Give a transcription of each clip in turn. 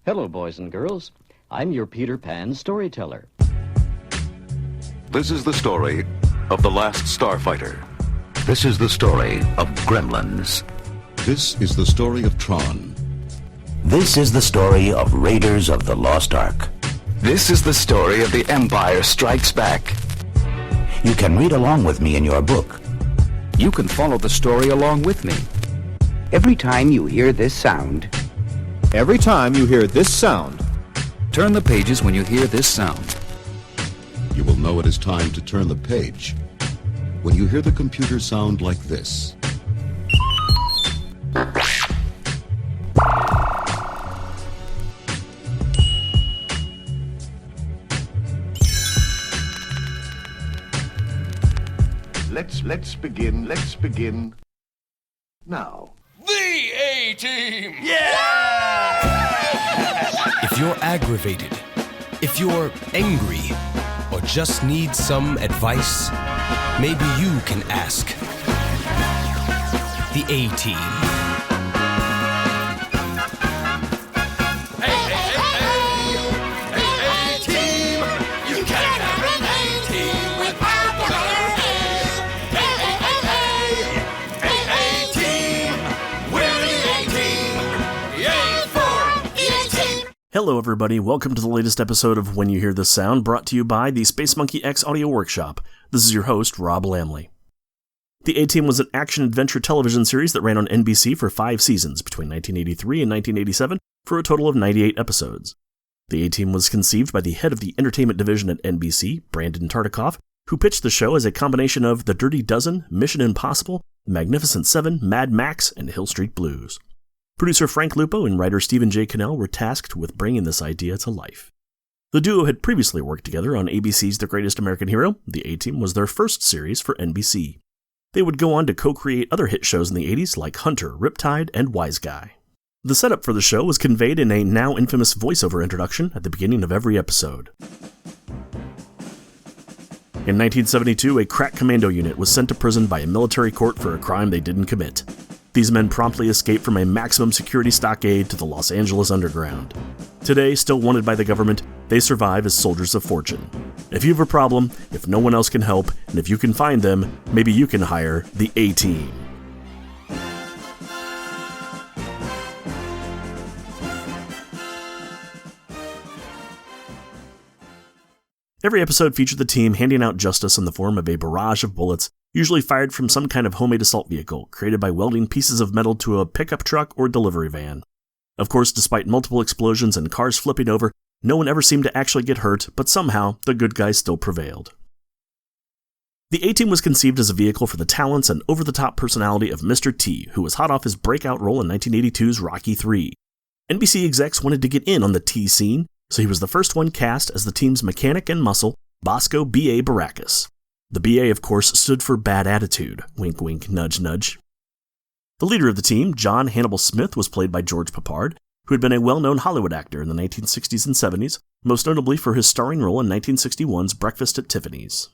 Hello, boys and girls. I'm your Peter Pan storyteller. This is the story of The Last Starfighter. This is the story of Gremlins. This is the story of Tron. This is the story of Raiders of the Lost Ark. This is the story of The Empire Strikes Back. You can read along with me in your book. You can follow the story along with me. Every time you hear this sound, Turn the pages when you hear this sound. You will know it is time to turn the page when you hear the computer sound like this. Let's begin now. The A-Team! If you're aggravated, if you're angry, or just need some advice, maybe you can ask the A-Team. A-Team! You can't have an A-Team without the letter A! A-Team! We're the A-Team! Yay for the A-Team! Hello everybody, welcome to the latest episode of When You Hear This Sound, brought to you by the Space Monkey X Audio Workshop. This is your host, Rob Lamley. The A-Team was an action-adventure television series that ran on NBC for 5 seasons, between 1983 and 1987, for a total of 98 episodes. The A-Team was conceived by the head of the entertainment division at NBC, Brandon Tartikoff, who pitched the show as a combination of The Dirty Dozen, Mission Impossible, The Magnificent Seven, Mad Max, and Hill Street Blues. Producer Frank Lupo and writer Stephen J. Cannell were tasked with bringing this idea to life. The duo had previously worked together on ABC's The Greatest American Hero. The A-Team was their first series for NBC. They would go on to co-create other hit shows in the 80s like Hunter, Riptide, and Wise Guy. The setup for the show was conveyed in a now infamous voiceover introduction at the beginning of every episode. In 1972, a crack commando unit was sent to prison by a military court for a crime they didn't commit. These men promptly escaped from a maximum security stockade to the Los Angeles underground. Today, still wanted by the government, they survive as soldiers of fortune. If you have a problem, if no one else can help, and if you can find them, maybe you can hire the A-Team. Every episode featured the team handing out justice in the form of a barrage of bullets, usually fired from some kind of homemade assault vehicle, created by welding pieces of metal to a pickup truck or delivery van. Of course, despite multiple explosions and cars flipping over, no one ever seemed to actually get hurt, but somehow, the good guys still prevailed. The A-Team was conceived as a vehicle for the talents and over-the-top personality of Mr. T, who was hot off his breakout role in 1982's Rocky III. NBC execs wanted to get in on the T scene, so he was the first one cast as the team's mechanic and muscle, Bosco B.A. Baracus. The B.A., of course, stood for bad attitude. Wink, wink, nudge, nudge. The leader of the team, John Hannibal Smith, was played by George Peppard, who had been a well-known Hollywood actor in the 1960s and 70s, most notably for his starring role in 1961's Breakfast at Tiffany's.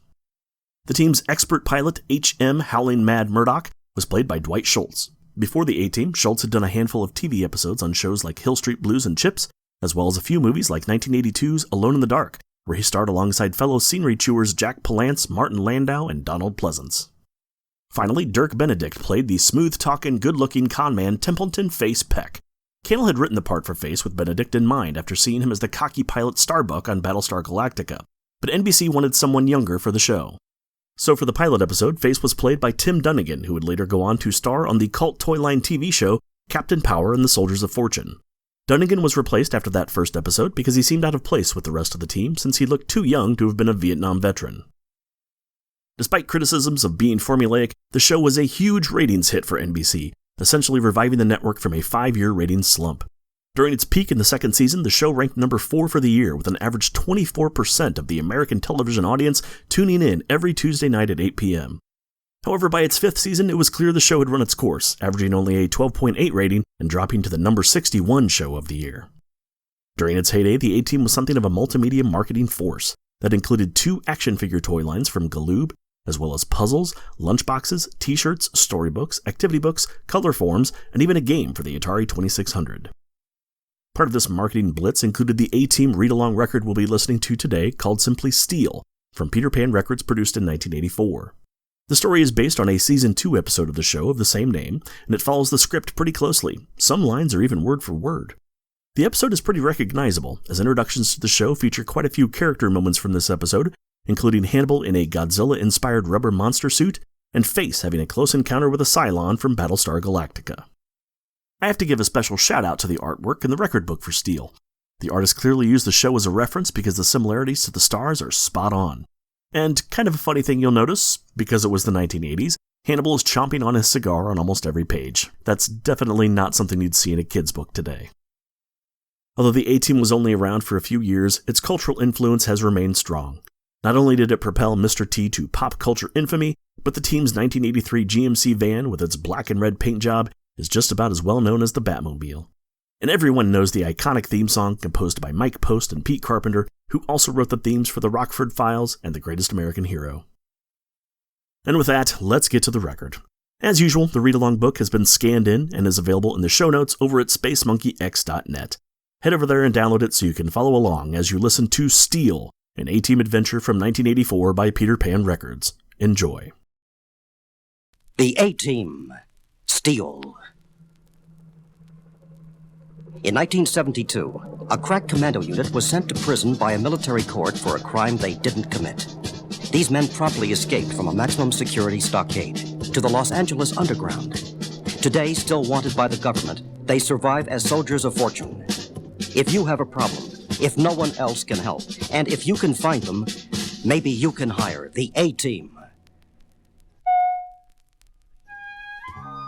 The team's expert pilot, H.M. Howling Mad Murdoch, was played by Dwight Schultz. Before the A-Team, Schultz had done a handful of TV episodes on shows like Hill Street Blues and Chips, as well as a few movies like 1982's Alone in the Dark, where he starred alongside fellow scenery chewers Jack Palance, Martin Landau, and Donald Pleasance. Finally, Dirk Benedict played the smooth-talking, good-looking conman Templeton Face Peck. Cannell had written the part for Face with Benedict in mind after seeing him as the cocky pilot Starbuck on Battlestar Galactica, but NBC wanted someone younger for the show. So for the pilot episode, Face was played by Tim Dunnigan, who would later go on to star on the cult toy line TV show Captain Power and the Soldiers of Fortune. Dunnigan was replaced after that first episode because he seemed out of place with the rest of the team since he looked too young to have been a Vietnam veteran. Despite criticisms of being formulaic, the show was a huge ratings hit for NBC, essentially reviving the network from a 5-year ratings slump. During its peak in the second season, the show ranked number 4 for the year, with an average 24% of the American television audience tuning in every Tuesday night at 8 p.m. However, by its 5th season, it was clear the show had run its course, averaging only a 12.8 rating and dropping to the number 61 show of the year. During its heyday, the A-Team was something of a multimedia marketing force that included 2 action figure toy lines from Galoob, as well as puzzles, lunchboxes, t-shirts, storybooks, activity books, color forms, and even a game for the Atari 2600. Part of this marketing blitz included the A-Team read-along record we'll be listening to today called simply Steel, from Peter Pan Records, produced in 1984. The story is based on a Season 2 episode of the show of the same name, and it follows the script pretty closely. Some lines are even word for word. The episode is pretty recognizable, as introductions to the show feature quite a few character moments from this episode, including Hannibal in a Godzilla-inspired rubber monster suit, and Face having a close encounter with a Cylon from Battlestar Galactica. I have to give a special shout-out to the artwork in the record book for Steel. The artist clearly used the show as a reference because the similarities to the stars are spot on. And kind of a funny thing you'll notice, because it was the 1980s, Hannibal is chomping on his cigar on almost every page. That's definitely not something you'd see in a kid's book today. Although the A-Team was only around for a few years, its cultural influence has remained strong. Not only did it propel Mr. T to pop culture infamy, but the team's 1983 GMC van with its black and red paint job is just about as well known as the Batmobile. And everyone knows the iconic theme song composed by Mike Post and Pete Carpenter, who also wrote the themes for The Rockford Files and The Greatest American Hero. And with that, let's get to the record. As usual, the read-along book has been scanned in and is available in the show notes over at spacemonkeyx.net. Head over there and download it so you can follow along as you listen to Steel, an A-Team adventure from 1984 by Peter Pan Records. Enjoy. The A-Team, Steel. In 1972, a crack commando unit was sent to prison by a military court for a crime they didn't commit. These men promptly escaped from a maximum security stockade to the Los Angeles underground. Today, still wanted by the government, they survive as soldiers of fortune. If you have a problem, if no one else can help, and if you can find them, maybe you can hire the A-Team.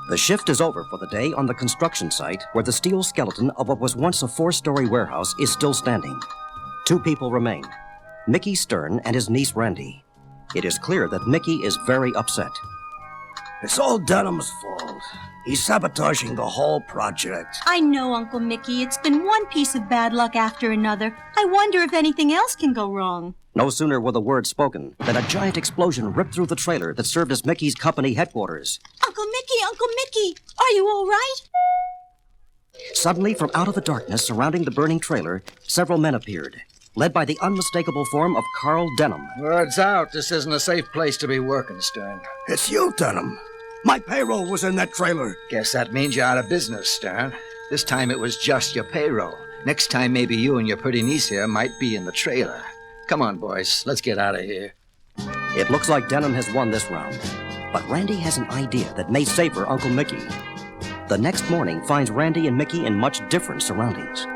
The shift is over for the day on the construction site where the steel skeleton of what was once a 4-story warehouse is still standing. 2 people remain, Mickey Stern and his niece Randy. It is clear that Mickey is very upset. It's all Dunham's fault. He's sabotaging the whole project. I know, Uncle Mickey. It's been one piece of bad luck after another. I wonder if anything else can go wrong. No sooner were the words spoken than a giant explosion ripped through the trailer that served as Mickey's company headquarters. Uncle Mickey, are you all right? Suddenly, from out of the darkness surrounding the burning trailer, several men appeared, led by the unmistakable form of Carl Denham. Word's out. This isn't a safe place to be working, Stern. It's you, Denham. My payroll was in that trailer. Guess that means you're out of business, Stern. This time it was just your payroll. Next time maybe you and your pretty niece here might be in the trailer. Come on, boys. Let's get out of here. It looks like Denham has won this round. But Randy has an idea that may savor Uncle Mickey. The next morning finds Randy and Mickey in much different surroundings.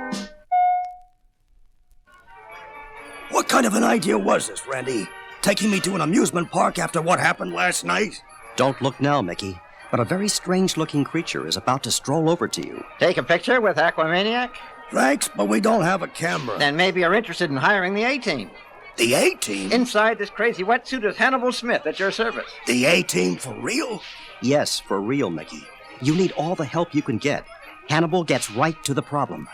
What kind of an idea was this, Randy? Taking me to an amusement park after what happened last night? Don't look now, Mickey, but a very strange-looking creature is about to stroll over to you. Take a picture with Aquamaniac? Thanks, but we don't have a camera. Then maybe you're interested in hiring the A-Team. The A-Team? Inside this crazy wetsuit is Hannibal Smith at your service. The A-Team for real? Yes, for real, Mickey. You need all the help you can get. Hannibal gets right to the problem.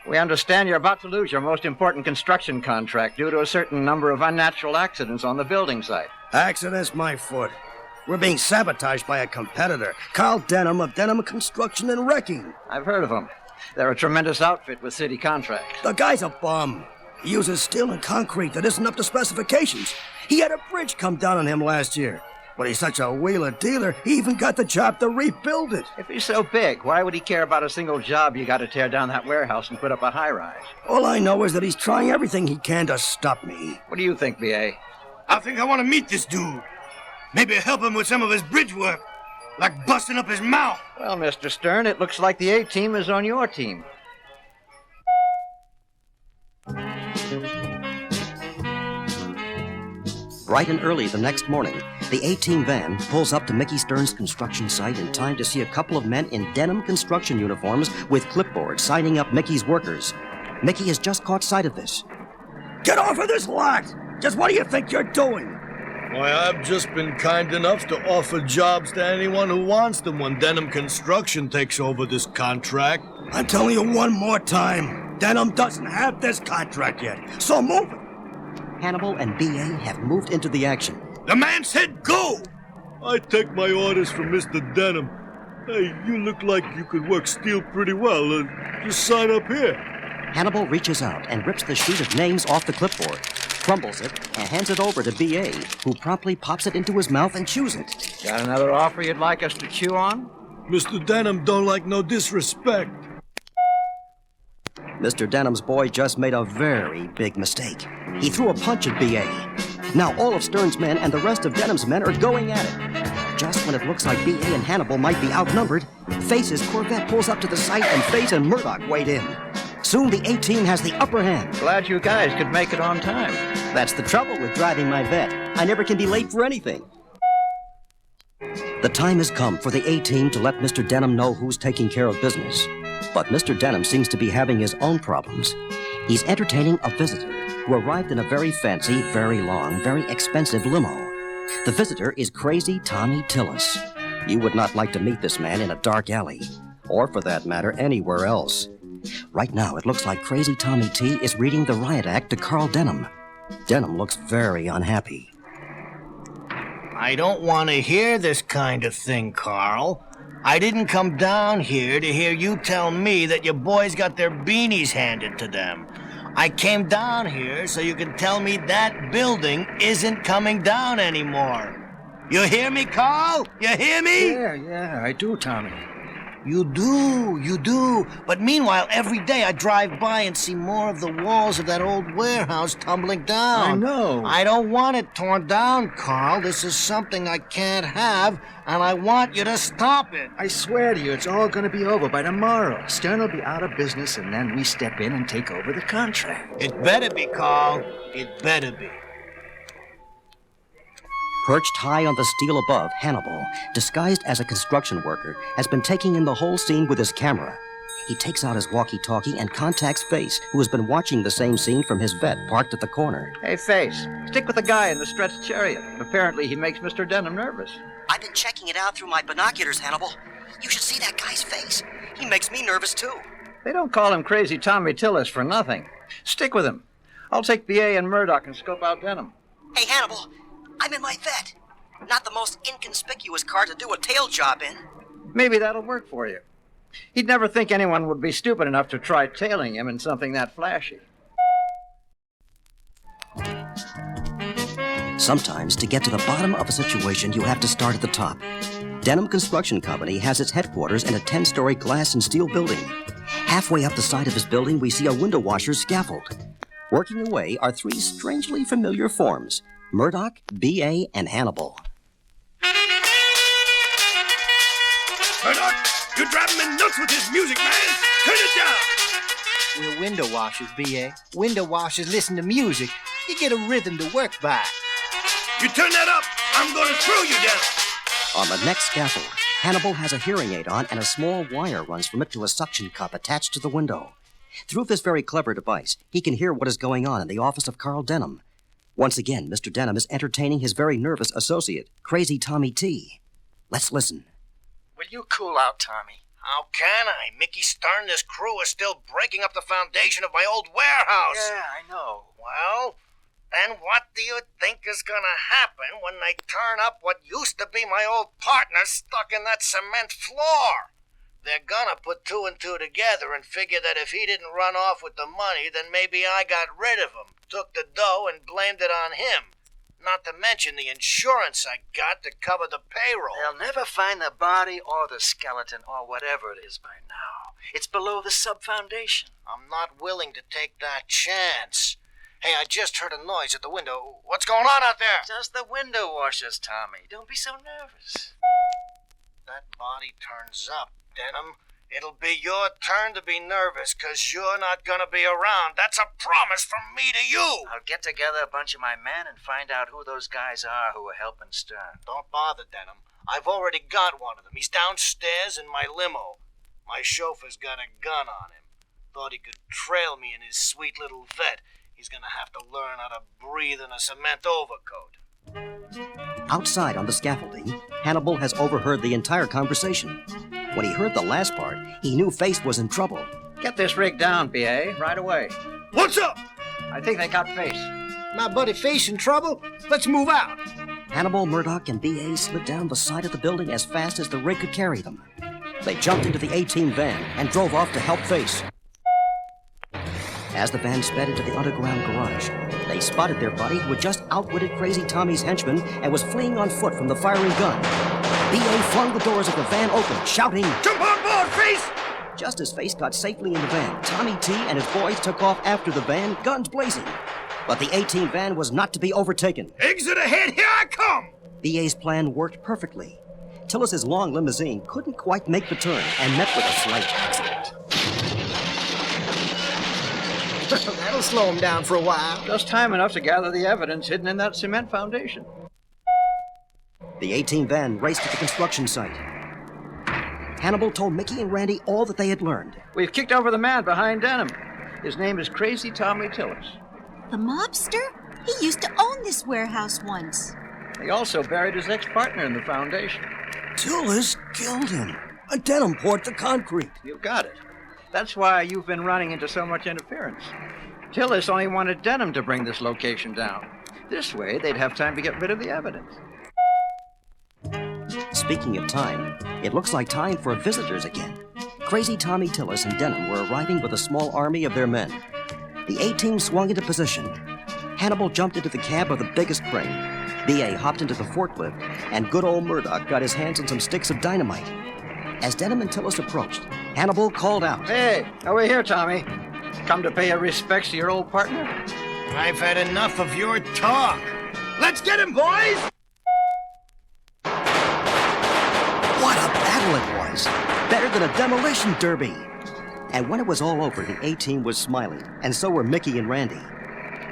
We understand you're about to lose your most important construction contract due to a certain number of unnatural accidents on the building site. Accidents, my foot. We're being sabotaged by a competitor, Carl Denham of Denham Construction and Wrecking. I've heard of them. They're a tremendous outfit with city contracts. The guy's a bum. He uses steel and concrete that isn't up to specifications. He had a bridge come down on him last year. But he's such a wheeler dealer, he even got the job to rebuild it. If he's so big, why would he care about a single job you got to tear down that warehouse and put up a high-rise? All I know is that he's trying everything he can to stop me. What do you think, B.A.? I think I want to meet this dude. Maybe help him with some of his bridge work, like busting up his mouth. Well, Mr. Stern, it looks like the A-Team is on your team. Bright and early the next morning, the A-Team van pulls up to Mickey Stern's construction site in time to see a couple of men in denim construction uniforms with clipboards signing up Mickey's workers. Mickey has just caught sight of this. Get off of this lot! Just what do you think you're doing? Why, I've just been kind enough to offer jobs to anyone who wants them when Denham Construction takes over this contract. I'm telling you one more time, Denham doesn't have this contract yet, so move it. Hannibal and B.A. have moved into the action. The man said go! I take my orders from Mr. Denham. Hey, you look like you could work steel pretty well. Just sign up here. Hannibal reaches out and rips the sheet of names off the clipboard, crumbles it, and hands it over to B.A., who promptly pops it into his mouth and chews it. Got another offer you'd like us to chew on? Mr. Denham don't like no disrespect. Mr. Denham's boy just made a very big mistake. He threw a punch at B.A. Now all of Stern's men and the rest of Denham's men are going at it. Just when it looks like B.A. and Hannibal might be outnumbered, Face's Corvette pulls up to the site and Face and Murdoch wade in. Soon the A-team has the upper hand. Glad you guys could make it on time. That's the trouble with driving my vet. I never can be late for anything. The time has come for the A-team to let Mr. Denham know who's taking care of business. But Mr. Denham seems to be having his own problems. He's entertaining a visitor who arrived in a very fancy, very long, very expensive limo. The visitor is Crazy Tommy Tillis. You would not like to meet this man in a dark alley, or for that matter, anywhere else. Right now, it looks like Crazy Tommy T is reading the riot act to Carl Denham. Denham looks very unhappy. I don't want to hear this kind of thing, Carl. I didn't come down here to hear you tell me that your boys got their beanies handed to them. I came down here so you can tell me that building isn't coming down anymore. You hear me, Carl? You hear me? Yeah, I do, Tommy. You do. But meanwhile, every day I drive by and see more of the walls of that old warehouse tumbling down. I know. I don't want it torn down, Carl. This is something I can't have, and I want you to stop it. I swear to you, it's all going to be over by tomorrow. Stern will be out of business, and then we step in and take over the contract. It better be, Carl. It better be. Perched high on the steel above, Hannibal, disguised as a construction worker, has been taking in the whole scene with his camera. He takes out his walkie-talkie and contacts Face, who has been watching the same scene from his vet parked at the corner. Hey, Face, stick with the guy in the stretched chariot. Apparently he makes Mr. Denham nervous. I've been checking it out through my binoculars, Hannibal. You should see that guy's face. He makes me nervous, too. They don't call him Crazy Tommy Tillis for nothing. Stick with him. I'll take B.A. and Murdoch and scope out Denham. Hey, Hannibal, I'm in my vet. Not the most inconspicuous car to do a tail job in. Maybe that'll work for you. He'd never think anyone would be stupid enough to try tailing him in something that flashy. Sometimes, to get to the bottom of a situation, you have to start at the top. Denham Construction Company has its headquarters in a 10-story glass and steel building. Halfway up the side of this building, we see a window washer's scaffold. Working away are three strangely familiar forms: Murdoch, B.A., and Hannibal. Murdoch, you're driving me nuts with this music, man! Turn it down! We're window washers, B.A. Window washers listen to music. You get a rhythm to work by. You turn that up, I'm gonna throw you down! On the next scaffold, Hannibal has a hearing aid on and a small wire runs from it to a suction cup attached to the window. Through this very clever device, he can hear what is going on in the office of Carl Denham. Once again, Mr. Denham is entertaining his very nervous associate, Crazy Tommy T. Let's listen. Will you cool out, Tommy? How can I? Mickey Stern, this crew is still breaking up the foundation of my old warehouse. Yeah, I know. Well, then what do you think is gonna happen when they turn up what used to be my old partner stuck in that cement floor? They're gonna put two and two together and figure that if he didn't run off with the money, then maybe I got rid of him, took the dough, and blamed it on him. Not to mention the insurance I got to cover the payroll. They'll never find the body or the skeleton or whatever it is by now. It's below the sub-foundation. I'm not willing to take that chance. Hey, I just heard a noise at the window. What's going on out there? Just the window washers, Tommy. Don't be so nervous. That body turns up, Denham. It'll be your turn to be nervous, 'cause you're not gonna be around. That's a promise from me to you. I'll get together a bunch of my men and find out who those guys are who are helping Stern. Don't bother, Denham. I've already got one of them. He's downstairs in my limo. My chauffeur's got a gun on him. Thought he could trail me in his sweet little vet. He's gonna have to learn how to breathe in a cement overcoat. Outside on the scaffolding, Hannibal has overheard the entire conversation. When he heard the last part, he knew Face was in trouble. Get this rig down, B.A., right away. What's up? I think they got Face. My buddy Face in trouble? Let's move out. Hannibal, Murdoch, and B.A. slid down the side of the building as fast as the rig could carry them. They jumped into the A-Team van and drove off to help Face. As the van sped into the underground garage, they spotted their buddy who had just outwitted Crazy Tommy's henchman and was fleeing on foot from the firing gun. B.A. flung the doors of the van open, shouting, "Jump on board, Face!" Just as Face got safely in the van, Tommy T and his boys took off after the van, guns blazing. But the 18 van was not to be overtaken. "Exit ahead, here I come!" B.A.'s plan worked perfectly. Tillis's long limousine couldn't quite make the turn and met with a slight accident. That'll slow him down for a while. Just time enough to gather the evidence hidden in that cement foundation. The 18 van raced to the construction site. Hannibal told Mickey and Randy all that they had learned. We've kicked over the man behind Denham. His name is Crazy Tommy Tillis. The mobster? He used to own this warehouse once. He also buried his ex-partner in the foundation. Tillis killed him. And Denham poured the concrete. You got it. That's why you've been running into so much interference. Tillis only wanted Denham to bring this location down. This way, they'd have time to get rid of the evidence. Speaking of time, it looks like time for visitors again. Crazy Tommy Tillis and Denham were arriving with a small army of their men. The A-team swung into position. Hannibal jumped into the cab of the biggest crane. B.A. hopped into the forklift, and good old Murdoch got his hands on some sticks of dynamite. As Denham and Tillis approached, Hannibal called out, "Hey, over here, Tommy. Come to pay your respects to your old partner?" "I've had enough of your talk. Let's get him, boys!" What a battle it was! Better than a demolition derby! And when it was all over, the A-team was smiling, and so were Mickey and Randy.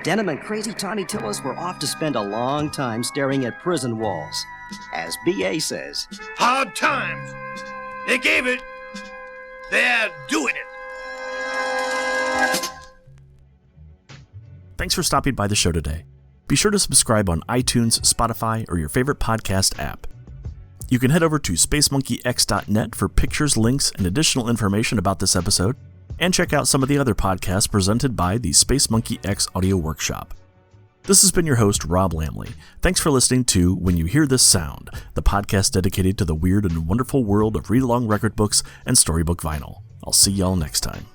Denham and Crazy Tommy Tillis were off to spend a long time staring at prison walls. As B.A. says, "Hard times. They gave it. They're doing it." Thanks for stopping by the show today. Be sure to subscribe on iTunes, Spotify, or your favorite podcast app. You can head over to spacemonkeyx.net for pictures, links, and additional information about this episode, and check out some of the other podcasts presented by the Space Monkey X Audio Workshop. This has been your host, Rob Lamley. Thanks for listening to When You Hear This Sound, the podcast dedicated to the weird and wonderful world of read-along record books and storybook vinyl. I'll see y'all next time.